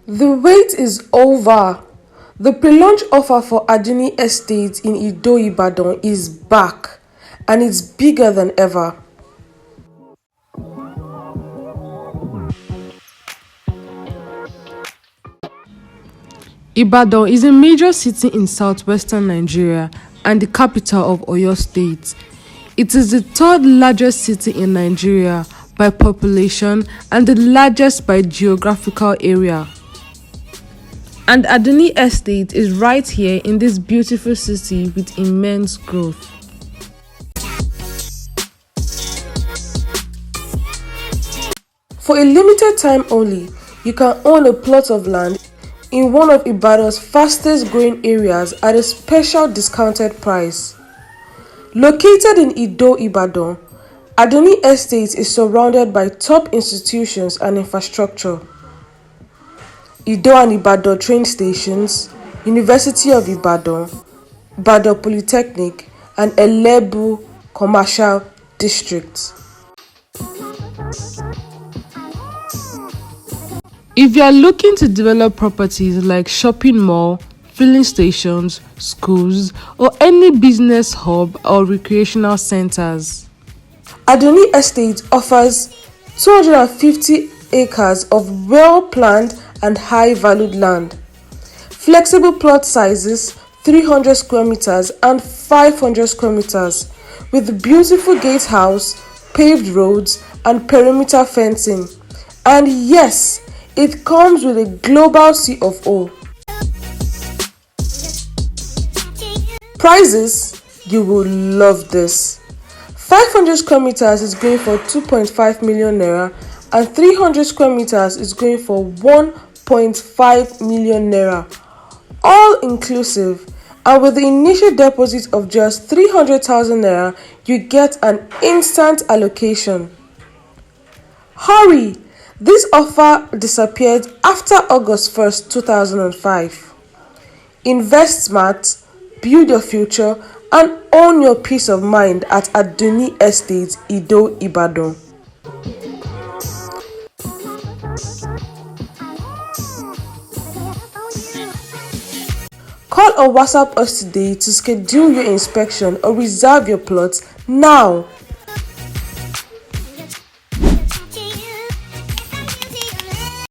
The wait is over. The pre-launch offer for Adunni Estate in Ibadan is back, and it's bigger than ever. Ibadan is a major city in southwestern Nigeria and the capital of Oyo State. It is the third largest city in Nigeria by population and the largest by geographical area. And Adunni Estate is right here in this beautiful city with immense growth. For a limited time only, you can own a plot of land in one of Ibadan's fastest growing areas at a special discounted price. Located in Ibadan, Adunni Estate is surrounded by top institutions and infrastructure. Ido and Ibadan train stations, University of Ibadan, Ibadan Polytechnic, and Elebu commercial districts. If you are looking to develop properties like shopping mall, filling stations, schools, or any business hub or recreational centers, Adunni Estate offers 250 acres of well-planned and high-valued land. Flexible plot sizes 300 square meters and 500 square meters with beautiful gatehouse, paved roads, and perimeter fencing. And yes, it comes with a global C of O. Prices, you will love this. 500 square meters is going for 2.5 million naira and 300 square meters is going for 1.5 million naira, all inclusive. And with the initial deposit of just 300,000 naira, you get an instant allocation. Hurry! This offer disappeared after August 1st, 2005. Invest smart, build your future, and own your peace of mind at Adunni Estate, Ibadan. Call or WhatsApp us today to schedule your inspection or reserve your plot now.